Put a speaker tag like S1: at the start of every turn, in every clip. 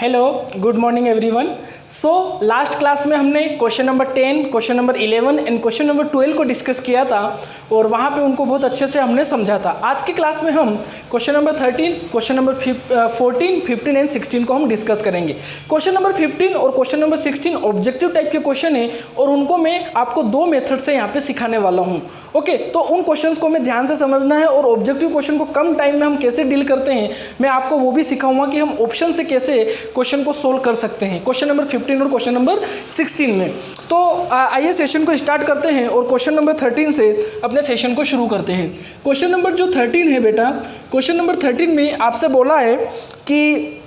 S1: Hello, good morning everyone. So last class में हमने question number 10, question number 11 and question number 12 को discuss किया था और वहाँ पे उनको बहुत अच्छे से हमने समझा था। आज की क्लास में हम question number 13, question number 14, 15 and 16 को हम डिस्कस करेंगे। क्वेश्चन नंबर 15 और क्वेश्चन नंबर 16 ऑब्जेक्टिव टाइप के क्वेश्चन है और उनको मैं आपको दो मेथड से यहाँ पे सिखाने वाला हूँ। ओके, तो उन क्वेश्चंस को हमें ध्यान से समझना है और ऑब्जेक्टिव क्वेश्चन को कम टाइम में हम कैसे डील करते हैं मैं आपको वो भी सिखाऊंगा कि हम ऑप्शन से कैसे क्वेश्चन को सोल्व कर सकते हैं क्वेश्चन नंबर 15 और क्वेश्चन नंबर 16 में। तो आइए सेशन को स्टार्ट करते हैं और क्वेश्चन नंबर 13 से अपने सेशन को शुरू करते हैं। क्वेश्चन नंबर जो 13 है बेटा, क्वेश्चन नंबर 13 में आपसे बोला है कि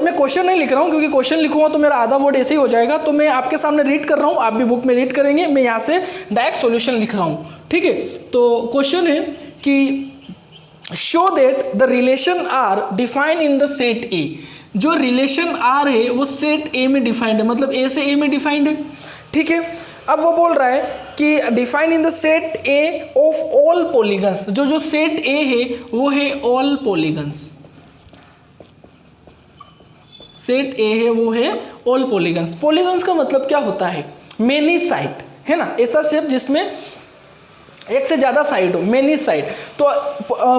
S1: मैं क्वेश्चन नहीं लिख रहा हूँ क्योंकि क्वेश्चन लिखूंगा तो मेरा आधा वर्ड ऐसे ही हो जाएगा, तो मैं आपके सामने रीड कर रहा हूँ, आप भी बुक में रीड करेंगे, मैं यहाँ से डायरेक्ट सॉल्यूशन लिख रहा हूँ। ठीक है, तो क्वेश्चन है कि show that the relation are defined in the set A. जो रिलेशन आर है वो सेट ए में डिफाइंड है, मतलब ए से ए में डिफाइंड है। ठीक है, अब वो बोल रहा है कि defined in the set A of all polygons. जो सेट ए है वो है ऑल पॉलीगन्स। सेट ए है वो है ऑल पॉलीगन्स। पॉलीगन्स का मतलब क्या होता है? मेनी साइड, है ना, ऐसा शेप जिसमें एक से ज्यादा साइड हो, मेनी साइड। तो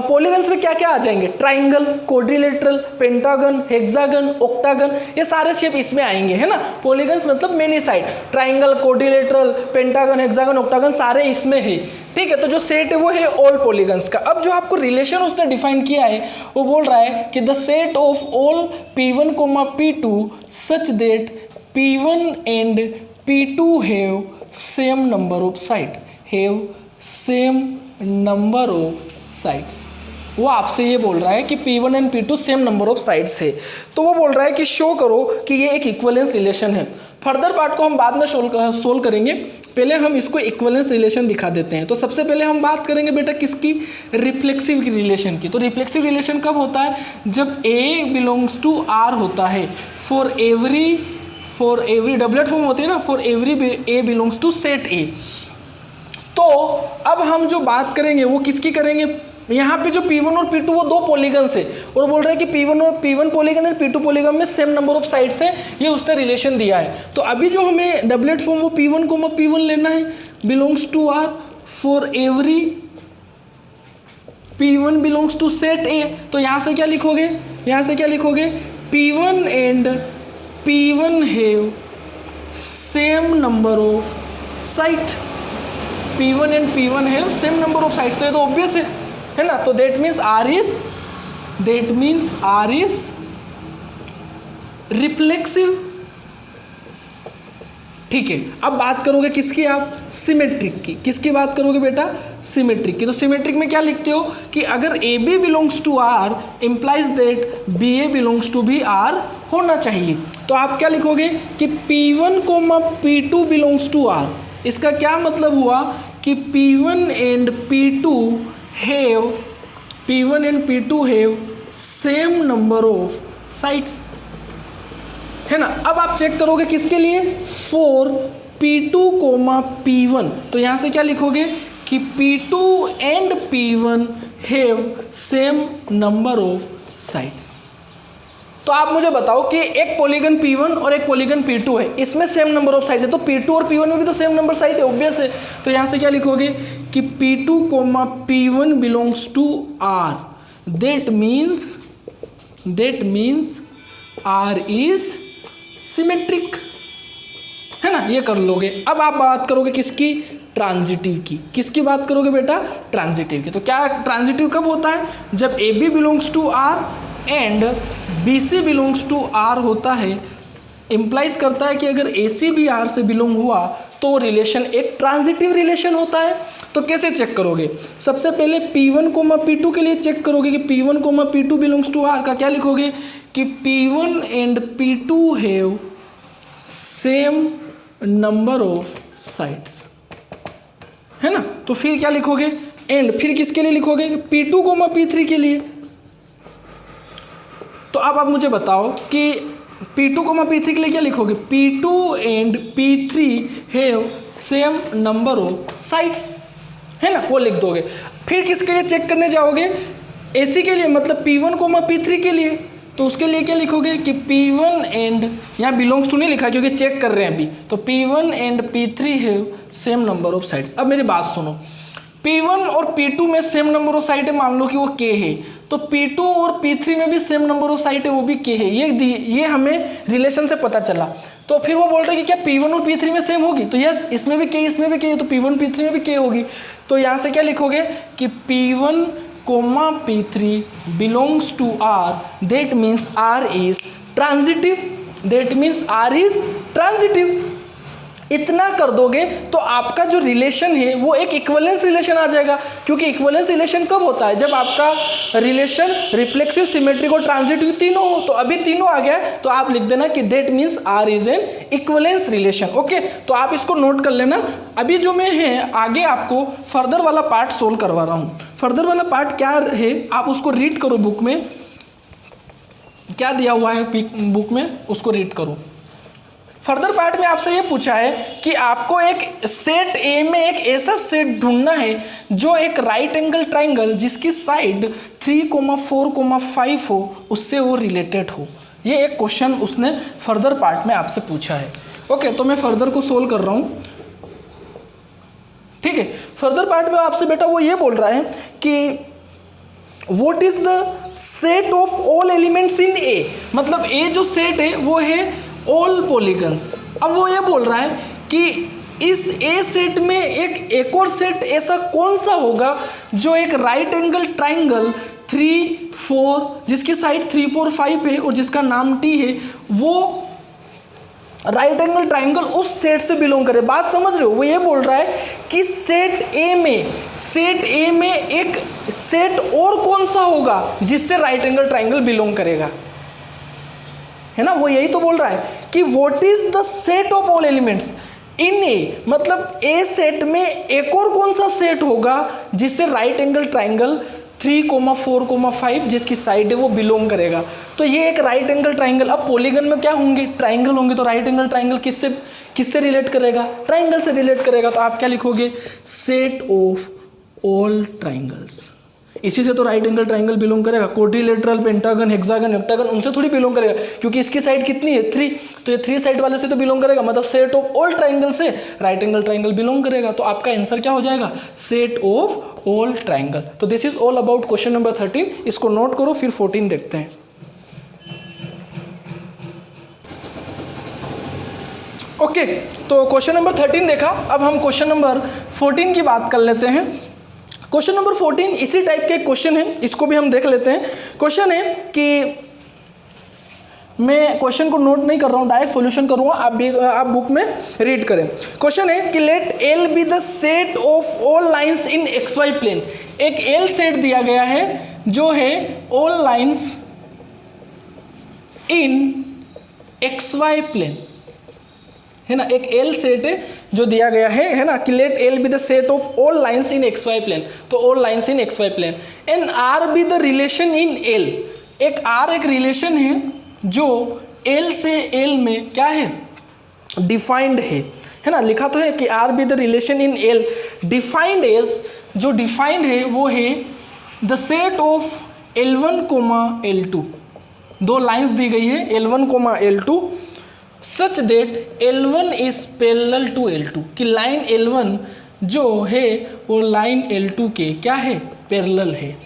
S1: पॉलीगन्स में क्या क्या आ जाएंगे? Triangle, quadrilateral, pentagon, hexagon, octagon, ये सारे शेप इसमें आएंगे, है ना। पॉलीगन्स मतलब many side, triangle, quadrilateral, pentagon, hexagon, octagon सारे इसमें है। ठीक है, तो जो सेट है वो है ऑल पॉलीगन्स का। अब जो आपको रिलेशन उसने डिफाइन किया है वो बोल रहा है कि the set of all P1, P2 such that P1 and P2 have same number of side, have same number of sides. वो आपसे ये बोल रहा है कि P1 and P2 same number of sides है। तो वो बोल रहा है कि शो करो कि ये एक इक्विवेलेंस रिलेशन है। फर्दर पार्ट को हम बाद में सोल्व करेंगे, पहले हम इसको इक्विवेलेंस रिलेशन दिखा देते हैं। तो सबसे पहले हम बात करेंगे बेटा किसकी? रिफ्लेक्सिव रिलेशन की। तो रिफ्लेक्सिव रिलेशन कब होता है? जब A बिलोंग्स टू R होता है। फॉर एवरी डबलेट फॉर्म होती है ना, for every A belongs to set A। तो अब हम जो बात करेंगे वो किसकी करेंगे? यहाँ पे जो P1 और P2 वो दो पॉलीगन्स है और बोल रहे हैं कि P1 पॉलीगन है, P2 पॉलीगन में सेम नंबर ऑफ साइड्स है, ये उसने रिलेशन दिया है। तो अभी जो हमें डबलेट फॉर्म वो P1, P1 लेना है, belongs to R for every P1 belongs to set A। तो यहाँ से क्या लिखोगे? P1 and P1 have same number of side. P1 and P1 have same number of sides. तो ये तो ऑब्वियस है ना। तो that means R is reflexive. ठीक है, अब बात करोगे किसकी? आप सिमेट्रिक की। किसकी बात करोगे बेटा? सिमेट्रिक की। तो सिमेट्रिक में क्या लिखते हो कि अगर AB belongs to R implies that BA belongs to भी R होना चाहिए। तो आप क्या लिखोगे कि P1, P2 belongs to R। इसका क्या मतलब हुआ कि P1 and P2 have same number of sides, है ना। अब आप चेक करोगे किसके लिए? For P2, P1। तो यहाँ से क्या लिखोगे कि P2 and P1 have same number of sides. तो आप मुझे बताओ कि एक पॉलीगन P1 और एक पॉलीगन P2 है, इसमें सेम नंबर ऑफ साइड्स है, तो P2 और P1 में भी तो सेम नंबर साइड है, ऑब्वियस है। तो यहाँ से क्या लिखोगे कि P2, P1 belongs to R। That means R is symmetric, है ना। ये कर लोगे। अब आप बात करोगे किसकी? ट्रांजिटिव की। किसकी बात करोगे बेटा? ट्रांजिटिव की। तो क्या ट्रांजिटिव कब होता है? जब AB belongs to R and BC belongs to R होता है। इम्प्लाइज करता है कि अगर AC भी R से बिलोंग हुआ तो रिलेशन एक ट्रांजिटिव रिलेशन होता है। तो कैसे चेक करोगे? सबसे पहले P1, P2 के लिए चेक करोगे कि P1, P2 belongs to R का क्या लिखोगे कि P1 and P2 have same number of sides, है ना। तो फिर क्या लिखोगे? एंड फिर किसके लिए लिखोगे? P2, P3 के लिए। तो अब आप मुझे बताओ कि P2, P3 के लिए क्या लिखोगे? P2 and P3 have same number of sides, है ना, वो लिख दोगे। फिर किसके लिए चेक करने जाओगे? AC के लिए, मतलब P1, P3 के लिए। तो उसके लिए क्या लिखोगे कि P1 एंड, यहाँ बिलोंग्स टू नहीं लिखा क्योंकि चेक कर रहे हैं अभी, तो P1 and P3 have same number of sides. अब मेरी बात सुनो, P1 और P2 में सेम नंबर ऑफ साइड है, मान लो कि वो K है, तो P2 और P3 में भी सेम नंबर ऑफ साइड है, वो भी K है। ये हमें रिलेशन से पता चला। तो फिर वो बोल रहे हैं कि क्या P1 और P3 में सेम होगी, तो यस, इसमें भी K इसमें भी K है, तो P1 P3 में भी K होगी। तो यहाँ से क्या लिखोगे कि P1, P3 belongs to R, that means R is transitive, that means R is transitive। इतना कर दोगे तो आपका जो रिलेशन है वो एक इक्विवेलेंस रिलेशन आ जाएगा, क्योंकि इक्विवेलेंस रिलेशन कब होता है, जब आपका रिलेशन रिफ्लेक्सिव, सिमेट्रिक और ट्रांजिटिव तीनों हो। तो अभी तीनों आ गया, तो आप लिख देना कि that means R is an equivalence relation. Okay, तो आप इसको नोट कर लेना। अभी जो मैं है आगे आपको फर्दर वाला पार्ट सोल्व करवा रहा हूँ। फर्दर वाला पार्ट क्या है आप उसको रीड करो, बुक में क्या दिया हुआ है बुक में, उसको रीड करो। फर्दर पार्ट में आपसे ये पूछा है कि आपको एक सेट ए में एक ऐसा सेट ढूंढना है जो एक राइट एंगल ट्राइंगल जिसकी साइड 3,4,5 हो उससे वो रिलेटेड हो। ये एक क्वेश्चन उसने फर्दर पार्ट में आपसे पूछा है। ओके, तो मैं फर्दर को सोल्व कर रहा हूँ। ठीक है, फर्दर पार्ट में आपसे बेटा वो ये बोल रहा है कि what is the set of all elements in A, मतलब ए जो सेट है वो है ऑल पॉलीगन्स। अब वो ये बोल रहा है कि इस ए सेट में एक और सेट ऐसा कौन सा होगा जो एक राइट एंगल ट्राइंगल 3, 4 जिसकी साइड 3, 4, 5 है और जिसका नाम T है, वो राइट एंगल ट्राइंगल उस सेट से बिलोंग करे। बात समझ रहे हो? वो ये बोल रहा है कि सेट ए में एक सेट और कौन सा होगा जिससे राइट एंगल ट्राइंगल बिलोंग करेगा, है ना? वो यही तो बोल रहा है कि what is the set of all elements in A, मतलब ए सेट में एक और कौन सा सेट होगा जिससे राइट एंगल ट्राइंगल 3,4,5 जिसकी साइड है वो बिलोंग करेगा। तो ये एक राइट एंगल ट्राइंगल, अब पॉलीगन में क्या होंगे, ट्राइंगल होंगे, तो राइट एंगल ट्राइंगल किससे रिलेट करेगा, ट्राइंगल से रिलेट करेगा। तो आप क्या लिखोगे, सेट ऑफ ऑल ट्राइंगल्स। इसी से तो राइट एंगल ट्राइंगल बिलोंग करेगा। क्वाड्रिलेटरल, पेंटागन, हेक्सागन, ऑक्टागन उनसे थोड़ी बिलोंग करेगा, क्योंकि इसकी साइड कितनी है 3, तो ये 3 साइड वाले से तो बिलोंग करेगा, मतलब सेट ऑफ ऑल ट्राइंगल से राइट एंगल ट्राइंगल बिलोंग करेगा। तो आपका आंसर क्या हो जाएगा, सेट ऑफ ऑल ट्राइंगल। तो this is all about question number 13। इसको नोट करो, फिर 14 देखते हैं। ओके, तो क्वेश्चन नंबर 13 देखा। अब हम क्वेश्चन नंबर 14 की बात कर लेते हैं। क्वेश्चन नंबर 14 इसी टाइप के क्वेश्चन है, इसको भी हम देख लेते हैं। क्वेश्चन है कि मैं क्वेश्चन को नोट नहीं कर रहा हूँ, डायरेक्ट सॉल्यूशन करूँगा, आप बुक में रीड करें। क्वेश्चन है कि let L be the set of all lines in x Y plane. एक एल सेट दिया गया है जो है all lines in x Y plane, है ना? एक एल सेट है जो दिया गया है ना, कि let L be the set of all lines in x Y plane, तो all lines in x Y plane, and R be the relation in L. एक आर एक रिलेशन है जो एल से एल में क्या है, डिफाइंड है ना? लिखा तो है कि R be the relation in L defined as, जो डिफाइंड है वो है the set of L1, L2। दो लाइंस दी गई है L1, L2 such that L1 is parallel to L2, कि लाइन L1 जो है वो लाइन L2 के क्या है, पैरेलल है।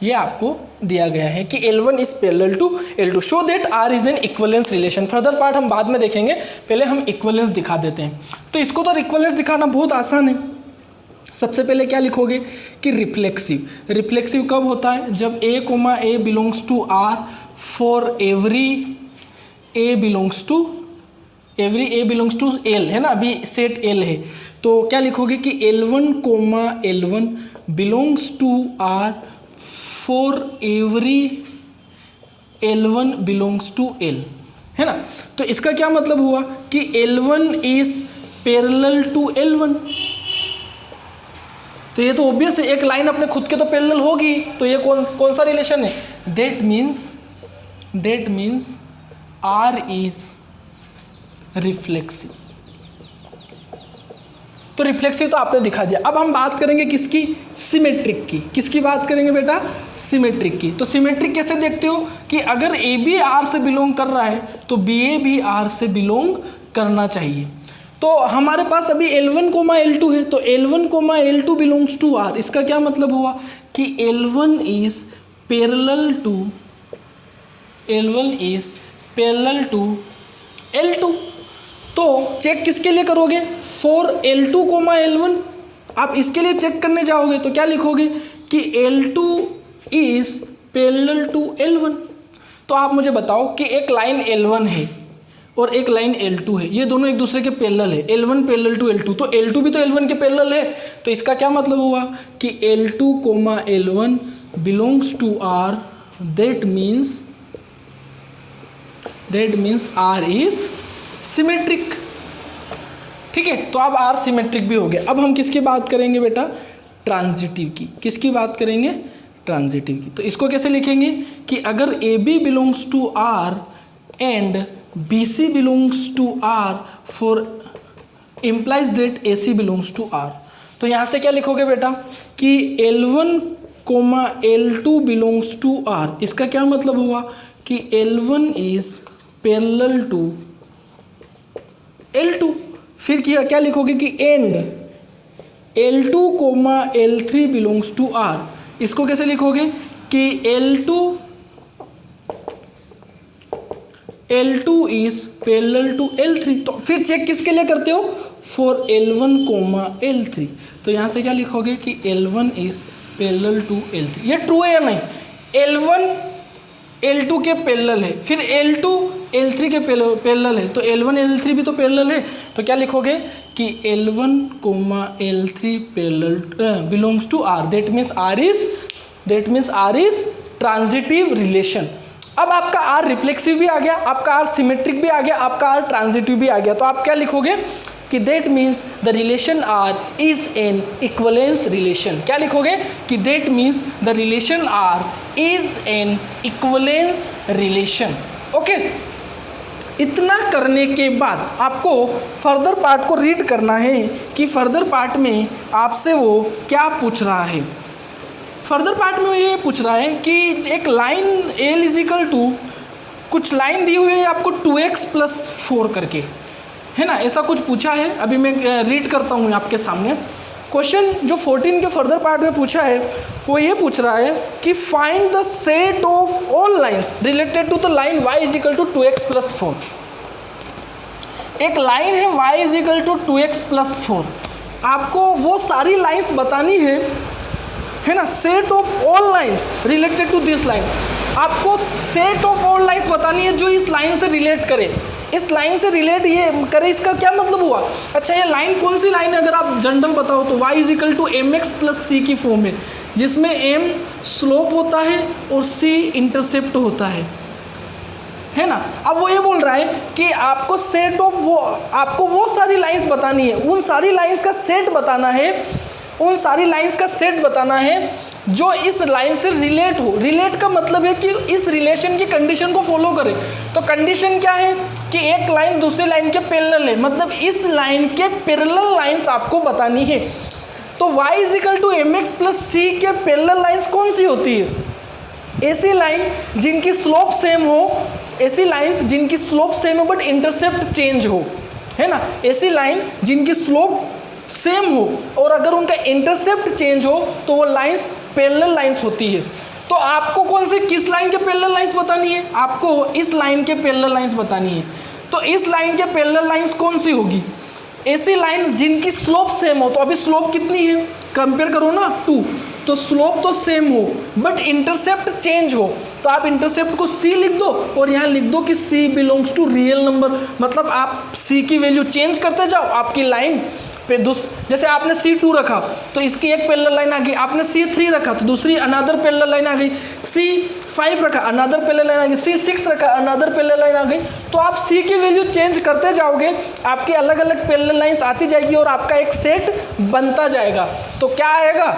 S1: ये आपको दिया गया है कि L1 is parallel to L2, show that R is an equivalence relation. Further part हम बाद में देखेंगे, पहले हम इक्विवेलेंस दिखा देते हैं। तो इसको तो इक्विवेलेंस दिखाना बहुत आसान है। सबसे पहले क्या लिखोगे कि रिफ्लेक्सिव। रिफ्लेक्सिव कब होता है, जब A belongs to R for every A belongs to L, है ना? अभी सेट L है, तो क्या लिखोगे कि L1 belongs to R for every L1 belongs to L, है ना? तो इसका क्या मतलब हुआ कि L1 is parallel to L1। तो ये तो ऑब्वियस है, एक लाइन अपने खुद के तो पैरेलल होगी, तो ये कौन सा रिलेशन है, that means R is reflexive. तो रिफ्लेक्सिव तो आपने दिखा दिया। अब हम बात करेंगे किसकी, सिमेट्रिक की। किसकी बात करेंगे बेटा, सिमेट्रिक की। तो सिमेट्रिक कैसे देखते हो कि अगर ए बी आर से बिलोंग कर रहा है तो बी ए भी आर से बिलोंग करना चाहिए। तो हमारे पास अभी L1, L2 है, तो L1, L2 belongs to are. इसका क्या मतलब हुआ कि L1 is parallel to L2। तो चेक किसके लिए करोगे, फॉर L2, L1। आप इसके लिए चेक करने जाओगे तो क्या लिखोगे कि L2 is parallel to L1। तो आप मुझे बताओ कि एक लाइन L1 है और एक लाइन L2 है, ये दोनों एक दूसरे के पैरेलल है, L1 पैरेलल टू L2, तो L2 भी तो L1 के पैरेलल है। तो इसका क्या मतलब हुआ कि L2, L1 belongs to R, that means R is symmetric. ठीक है, तो अब R सिमेट्रिक भी हो गया। अब हम किसकी बात करेंगे बेटा, ट्रांजिटिव की। किसकी बात करेंगे, ट्रांजिटिव की। तो इसको कैसे लिखेंगे कि अगर AB belongs to R and BC belongs to R for implies that AC belongs to R। तो यहाँ से क्या लिखोगे बेटा कि L1, L2 belongs to R। इसका क्या मतलब हुआ कि L1 is parallel to L2। फिर क्या लिखोगे कि and L2, L3 belongs to R। इसको कैसे लिखोगे कि L2 is parallel to L3। तो फिर चेक किसके लिए करते हो, फॉर L1, L3। तो यहाँ से क्या लिखोगे कि L1 is parallel to L3। ये ट्रू है या नहीं, L1 L2 के पैरेलल है, फिर L2 L3 के पैरेलल है, तो L1 L3 भी तो पैरेलल है। तो क्या लिखोगे कि L1, L3 parallel belongs to R, that means R is transitive relation. अब आपका R रिफ्लेक्सिव भी आ गया, आपका R सिमेट्रिक भी आ गया, आपका R ट्रांजिटिव भी आ गया। तो आप क्या लिखोगे कि that means the relation R is N equivalence relation. क्या लिखोगे कि that means the relation R is N equivalence relation. Okay, इतना करने के बाद आपको फर्दर पार्ट को रीड करना है कि फर्दर पार्ट में आपसे वो क्या पूछ रहा है। फर्दर पार्ट में ये पूछ रहा है कि एक लाइन L इजिकल टू कुछ लाइन दी हुई है आपको 2x + 4 करके, है ना, ऐसा कुछ पूछा है। अभी मैं रीड करता हूँ आपके सामने। क्वेश्चन जो 14 के फर्दर पार्ट में पूछा है वो ये पूछ रहा है कि find the set of all lines related to the line y is equal to 2x + 4। एक लाइन है y इजिकल टू 2x + 4, आपको वो सारी लाइंस बतानी है ना, set of all lines related to this line. आपको सेट ऑफ ऑल लाइंस बतानी है जो इस लाइन से रिलेट करे, इस लाइन से रिलेट ये करे। इसका क्या मतलब हुआ, अच्छा ये लाइन कौन सी लाइन है, अगर आप जनरल बताओ तो y is equal to mx + c की फॉर्म है, जिसमें m स्लोप होता है और c इंटरसेप्ट होता है ना। अब वो ये बोल रहा है कि आपको सेट ऑफ आपको वो सारी लाइंस बतानी है, उन सारी लाइंस का सेट बताना है, उन सारी लाइंस का सेट बताना है जो इस लाइन से रिलेट हो। रिलेट का मतलब है कि इस रिलेशन की कंडीशन को फॉलो करे। तो कंडीशन क्या है कि एक लाइन दूसरे लाइन के पैरेलल है, मतलब इस लाइन के पैरेलल लाइंस आपको बतानी है। तो y is equal to mx + c के पैरेलल लाइंस कौन सी होती है, ऐसी लाइन जिनकी स्लोप सेम हो, ऐसी लाइंस जिनकी स्लोप सेम हो बट इंटरसेप्ट चेंज हो, है ना, ऐसी लाइन जिनकी स्लोप सेम हो और अगर उनका इंटरसेप्ट चेंज हो तो वो लाइंस पैरेलल लाइंस होती है। तो आपको कौन सी किस लाइन के पैरेलल लाइंस बतानी है, आपको इस लाइन के पैरेलल लाइंस बतानी है। तो इस लाइन के पैरेलल लाइंस कौन सी होगी, ऐसी लाइंस जिनकी स्लोप सेम हो। तो अभी स्लोप कितनी है, कंपेयर करो ना 2, तो स्लोप तो सेम हो बट इंटरसेप्ट चेंज हो। तो आप इंटरसेप्ट को c लिख दो और यहाँ लिख दो कि c belongs to real number, मतलब आप c की वैल्यू चेंज करते जाओ, आपकी लाइन पे जैसे आपने C2 रखा तो इसकी एक पैरेलल लाइन आ गई, आपने C3 रखा तो दूसरी अनदर पैरेलल लाइन आ गई, C5 रखा अनदर पैरेलल लाइन आ गई, C6 रखा अनदर पैरेलल लाइन आ गई। तो आप C की वैल्यू चेंज करते जाओगे, आपकी अलग अलग पैरेलल लाइंस आती जाएगी और आपका एक सेट बनता जाएगा। तो क्या आएगा,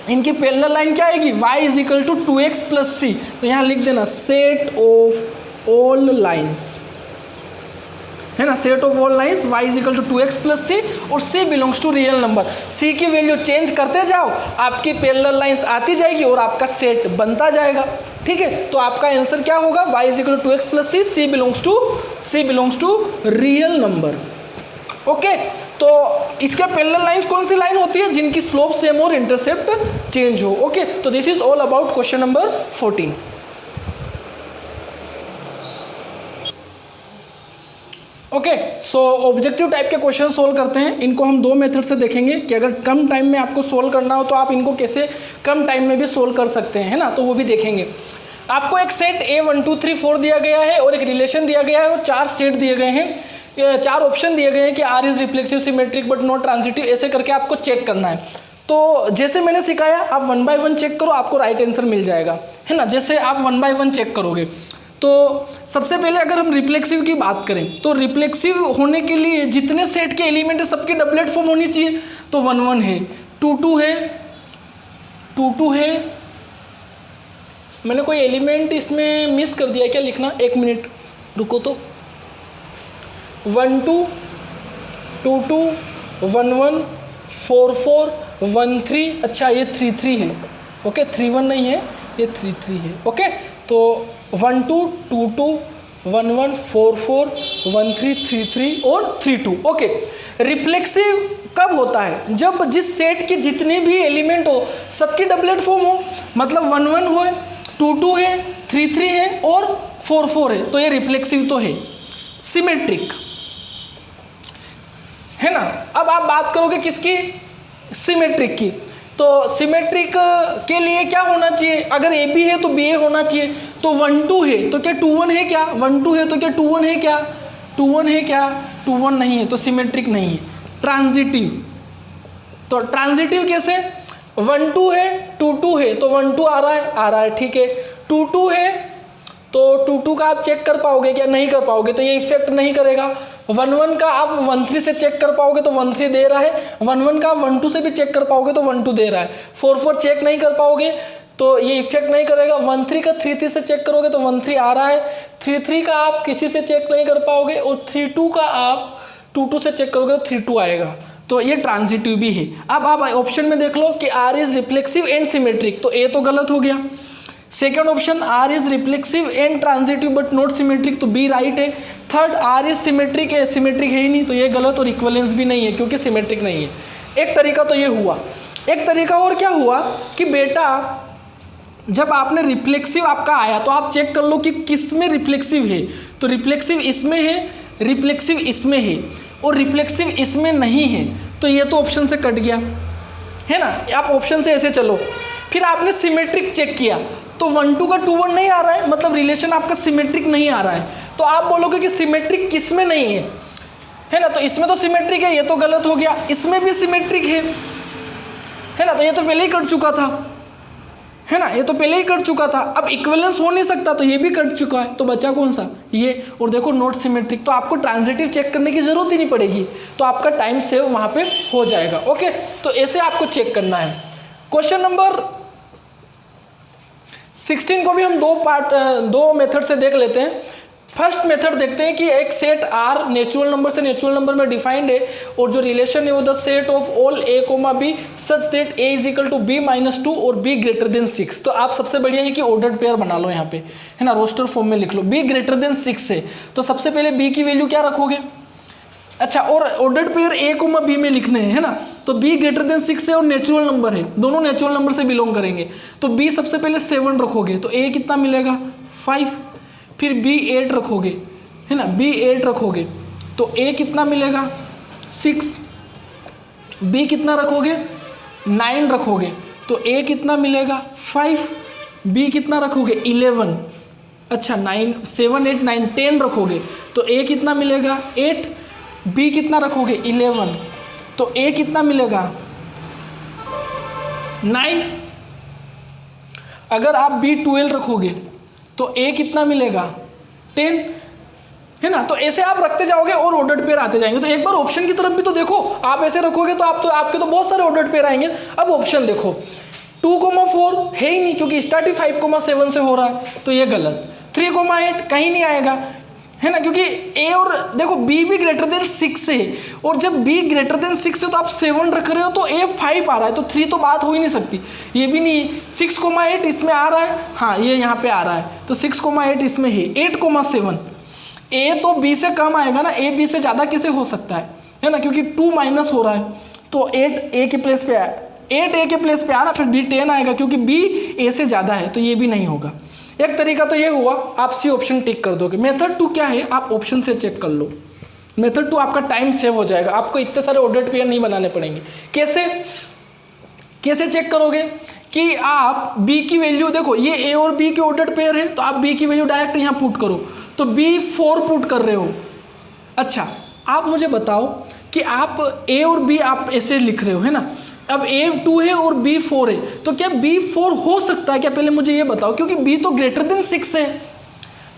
S1: इनकी पैरेलल लाइन क्या आएगी, y is equal to 2x + c। तो यहाँ लिख देना सेट ऑफ ऑल लाइंस, है ना, set of all lines y is equal to 2x plus c और c belongs to real number. c की वैल्यू चेंज करते जाओ, आपकी पैरेलल लाइन्स आती जाएगी और आपका सेट बनता जाएगा। ठीक है, तो आपका आंसर क्या होगा, y is equal to 2x plus c, c belongs to real number. Okay, तो इसके पैरेलल लाइंस कौन सी लाइन होती है, जिनकी स्लोप सेम और इंटरसेप्ट चेंज हो। ओके, तो this is all about question number 14। Okay, so objective type के क्वेश्चन सोल्व करते हैं। इनको हम दो मेथड से देखेंगे कि अगर कम टाइम में आपको सोल्व करना हो तो आप इनको कैसे कम टाइम में भी सोल्व कर सकते हैं, है ना, तो वो भी देखेंगे। आपको एक सेट A 1 2 3 4 दिया गया है और एक रिलेशन दिया गया है और 4 सेट दिए गए हैं, 4 ऑप्शन दिए गए हैं कि R is reflexive symmetric but not transitive, ऐसे करके आपको चेक करना है। तो जैसे मैंने सिखाया आप 1 बाय 1 चेक करो, आपको राइट आंसर मिल जाएगा, है ना। जैसे आप 1 बाय 1 चेक करोगे तो सबसे पहले अगर हम रिफ्लेक्सिव की बात करें तो रिफ्लेक्सिव होने के लिए जितने सेट के एलिमेंट है सबकी डबलेट फॉर्म होनी चाहिए। तो 1 1 है, 2 2 है, 2 2 है। मैंने कोई एलिमेंट इसमें मिस कर दिया क्या लिखना, 1 मिनट रुको। तो 1 2 2 2 1 1 4 4 1 3, अच्छा ये 3 3 है। ओके, 3 1 नहीं है, ये 3 3 है। ओके, तो 1 2 2 2 1 1 4 4 1 3 3 3 और 3 2। ओके, रिफ्लेक्सिव कब होता है, जब जिस सेट के जितने भी एलिमेंट हो सबकी डबलेट फॉर्म हो, मतलब 1 1 हो, 2 2 है, 3 3 है और 4 4 है, तो ये रिफ्लेक्सिव तो है। सिमेट्रिक है ना। अब आप बात करोगे किसकी, सिमेट्रिक की। तो सिमेट्रिक के लिए क्या होना चाहिए, अगर ए बी है तो बी ए होना चाहिए। तो 1 2 है तो क्या 2 1 है क्या, 1 2 है तो क्या 2 1 है क्या, 2 1 है क्या, 2 1 नहीं है, तो सिमेट्रिक नहीं है। ट्रांजिटिव, तो ट्रांजिटिव कैसे, 1 2 है 2 2 है तो 1 2 आ रहा है, ठीक है। 2 2 है तो 2 2 का आप चेक कर पाओगे क्या, नहीं कर पाओगे, तो ये इफेक्ट नहीं करेगा। 1 1 का आप 1 3 से चेक कर पाओगे तो 1 3 दे रहा है, 1 1 का 1 2 से भी चेक कर पाओगे तो 1 2 दे रहा है। 4 4 चेक नहीं कर पाओगे तो ये इफेक्ट नहीं करेगा। 1 3 का 3 3 से चेक करोगे तो 1 3 आ रहा है। 3 3 का आप किसी से चेक नहीं कर पाओगे और 3 2 का आप 2 2 से चेक करोगे तो 3 2 आएगा, तो ये ट्रांजिटिव भी है। अब आप ऑप्शन में देख लो कि R is reflexive and symmetric, तो ए तो गलत हो गया। Second option R is reflexive and transitive but not symmetric, तो बी राइट है। थर्ड R इज सिमेट्रिक है, सिमेट्रिक है ही नहीं, तो ये गलत, और इक्विवेलेंस भी नहीं है क्योंकि सिमेट्रिक नहीं है। एक तरीका तो ये हुआ। एक तरीका और क्या हुआ कि बेटा जब आपने रिफ्लेक्सिव आपका आया तो आप चेक कर लो कि किस में रिफ्लेक्सिव है, तो रिफ्लेक्सिव इसमें है, रिफ्लेक्सिव इसमें है और रिफ्लेक्सिव इसमें नहीं है, तो ये तो ऑप्शन से कट गया, है ना। आप ऑप्शन से ऐसे चलो। फिर आपने सिमेट्रिक चेक किया तो 1 2 का 2 1 नहीं आ रहा है, मतलब रिलेशन आपका सिमेट्रिक नहीं आ रहा है, तो आप बोलोगे कि सिमेट्रिक किस में नहीं है ना। तो इसमें तो सिमेट्रिक है, ये तो गलत हो गया। इसमें भी सिमेट्रिक है ना, तो ये तो पहले ही कट चुका था, है ना, ये तो पहले ही कट चुका था। अब इक्विवेलेंस हो नहीं सकता तो ये भी कट चुका है, तो बचा कौन सा, ये। और देखो नॉट सिमेट्रिक, तो आपको ट्रांजिटिव चेक करने की जरूरत ही नहीं पड़ेगी, तो आपका टाइम सेव वहाँ पे हो जाएगा। ओके, तो ऐसे आपको चेक करना है। क्वेश्चन नंबर 16 को भी हम दो मेथड से देख लेते हैं। फर्स्ट मेथड देखते हैं कि एक सेट R नेचुरल नंबर से नेचुरल नंबर में डिफाइंड है और जो रिलेशन है वो the set of all A, B such that A is equal to B - 2 और B ग्रेटर देन 6। तो आप सबसे बढ़िया है कि ऑर्डर्ड पेयर बना लो यहाँ पे, है ना, रोस्टर फॉर्म में लिख लो। B ग्रेटर देन 6 है तो सबसे पहले B की वैल्यू क्या रखोगे, अच्छा, और ऑर्डर्ड पेयर A, B में लिखने हैं, है ना। तो B ग्रेटर देन 6 है और नेचुरल नंबर है, दोनों नेचुरल नंबर से बिलोंग करेंगे, तो B सबसे पहले 7 रखोगे तो A कितना मिलेगा 5, फिर B 8 रखोगे, है ना, B 8 रखोगे तो A कितना मिलेगा 6, B कितना रखोगे 9 रखोगे तो A कितना मिलेगा 5, B कितना रखोगे 11, अच्छा 9 7 8 9 10 रखोगे तो A कितना मिलेगा 8, B कितना रखोगे 11 तो A कितना मिलेगा 9। अगर आप B 12 रखोगे तो A कितना मिलेगा 10, है ना। तो ऐसे आप रखते जाओगे और ऑर्डर्ड पेयर आते जाएंगे। तो एक बार ऑप्शन की तरफ भी तो देखो, आप ऐसे रखोगे तो आपके तो बहुत सारे ऑर्डर्ड पेयर आएंगे। अब ऑप्शन देखो 2,4 है ही नहीं क्योंकि स्टार्ट ही 5,7 से हो रहा है, तो ये गलत। 3,8 कहीं नहीं आएगा, है ना, क्योंकि ए और देखो बी भी ग्रेटर देन 6 है, और जब बी ग्रेटर देन 6 है तो आप 7 रख रहे हो, तो ए 5 आ रहा है, तो 3 तो बात हो ही नहीं सकती, ये भी नहीं। 6,8 इसमें आ रहा है, हाँ ये यहाँ पे आ रहा है, तो 6,8 इसमें है। 8,7 ए तो बी से कम आएगा ना, ए बी से ज़्यादा कैसे हो सकता है ना, क्योंकि 2 माइनस हो रहा है, तो 8 ए के प्लेस पे आया, 8 ए के प्लेस पे आ रहा, फिर बी 10 आएगा, क्योंकि बी ए से ज़्यादा है, तो ये भी नहीं होगा। एक तरीका तो ये हुआ, आप सी ऑप्शन टिक कर दोगे। मेथड 2 क्या है, आप ऑप्शन से चेक कर लो। मेथड 2 आपका टाइम सेव हो जाएगा, आपको इतने सारे ऑर्डर्ड पेयर नहीं बनाने पड़ेंगे। कैसे चेक करोगे कि आप बी की वैल्यू देखो, ये ए और बी के ऑर्डर्ड पेयर है, तो आप बी की वैल्यू डायरेक्ट यहाँ पुट करो, तो बी 4 पुट कर रहे हो। अच्छा, आप मुझे बताओ कि आप ए और बी आप ऐसे लिख रहे हो, है ना, अब ए 2 है और बी 4 है, तो क्या बी 4 हो सकता है क्या, पहले मुझे ये बताओ, क्योंकि बी तो ग्रेटर देन 6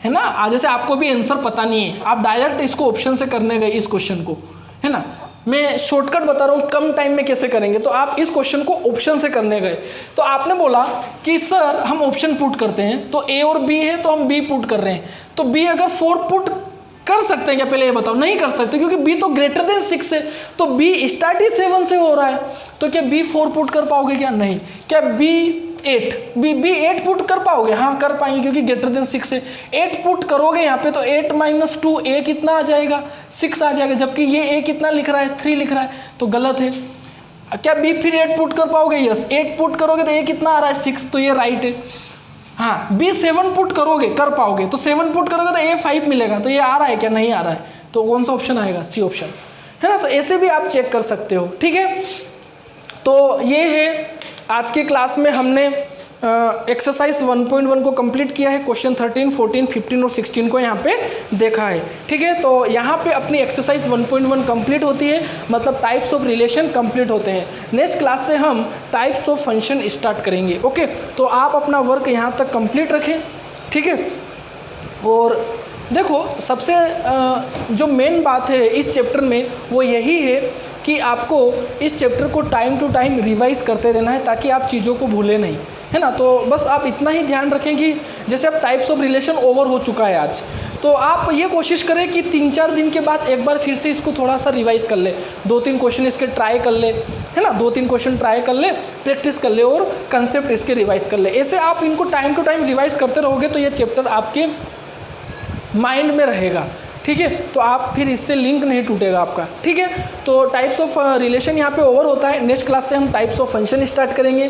S1: है ना। आज जैसे आपको भी आंसर पता नहीं है, आप डायरेक्ट इसको ऑप्शन से करने गए इस क्वेश्चन को, है ना, मैं शॉर्टकट बता रहा हूँ कम टाइम में कैसे करेंगे, तो आप इस क्वेश्चन को ऑप्शन से करने गए, तो आपने बोला कि सर हम ऑप्शन पुट करते हैं, तो ए और बी है तो हम बी पुट कर रहे हैं, तो बी अगर 4 पुट कर सकते हैं क्या, पहले ये बताओ। नहीं कर सकते, क्योंकि बी तो ग्रेटर देन 6 है, तो बी स्टार्ट ही 7 से हो रहा है, तो क्या बी 4 पुट कर पाओगे क्या, नहीं। क्या बी 8 पुट कर पाओगे, हाँ कर पाएंगे, क्योंकि ग्रेटर देन 6 है। 8 पुट करोगे यहाँ पे, तो 8 माइनस 2 ए कितना आ जाएगा, 6 आ जाएगा, जबकि ये ए कितना लिख रहा है, 3 लिख रहा है, तो गलत है। क्या बी फिर 8 पुट कर पाओगे, यस। 8 पुट करोगे तो ए कितना आ रहा है, 6, तो ये राइट है। हाँ, बी 7 पुट करोगे, कर पाओगे, तो 7 पुट करोगे तो ए 5 मिलेगा, तो ये आ रहा है क्या, नहीं आ रहा है, तो कौन सा ऑप्शन आएगा, सी ऑप्शन, है ना। तो ऐसे भी आप चेक कर सकते हो, ठीक है। तो ये है आज की क्लास में हमने एक्सरसाइज 1.1 को कंप्लीट किया है, क्वेश्चन 13, 14, 15 और 16 को यहाँ पे देखा है, ठीक है। तो यहाँ पे अपनी एक्सरसाइज 1.1 कंप्लीट होती है, मतलब टाइप्स ऑफ रिलेशन कंप्लीट होते हैं। नेक्स्ट क्लास से हम टाइप्स ऑफ फंक्शन स्टार्ट करेंगे, ओके। तो आप अपना वर्क यहाँ तक कंप्लीट रखें, ठीक है। और देखो, सबसे जो मेन बात है इस चैप्टर में वो यही है कि आपको इस चैप्टर को टाइम टू टाइम रिवाइज करते रहना है, ताकि आप चीज़ों को भूलें नहीं, है ना। तो बस आप इतना ही ध्यान रखें कि जैसे अब टाइप्स ऑफ रिलेशन ओवर हो चुका है आज, तो आप ये कोशिश करें कि 3-4 दिन के बाद एक बार फिर से इसको थोड़ा सा रिवाइज कर ले, 2-3 क्वेश्चन इसके ट्राई कर ले, है ना, 2-3 क्वेश्चन ट्राई कर ले, प्रैक्टिस कर ले और कंसेप्ट इसके रिवाइज कर ले। ऐसे आप इनको टाइम टू टाइम रिवाइज करते रहोगे तो ये चैप्टर आपके माइंड में रहेगा, ठीक है। तो आप फिर इससे लिंक नहीं टूटेगा आपका, ठीक है। तो टाइप्स ऑफ रिलेशन यहाँ पे ओवर होता है। नेक्स्ट क्लास से हम टाइप्स ऑफ फंक्शन स्टार्ट करेंगे,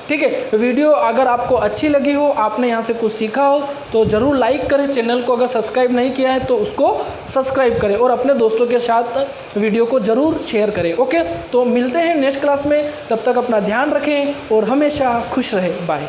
S1: ठीक है। वीडियो अगर आपको अच्छी लगी हो, आपने यहाँ से कुछ सीखा हो, तो ज़रूर लाइक करें। चैनल को अगर सब्सक्राइब नहीं किया है तो उसको सब्सक्राइब करें, और अपने दोस्तों के साथ वीडियो को ज़रूर शेयर करें, ओके। तो मिलते हैं नेक्स्ट क्लास में, तब तक अपना ध्यान रखें और हमेशा खुश रहें। बाय।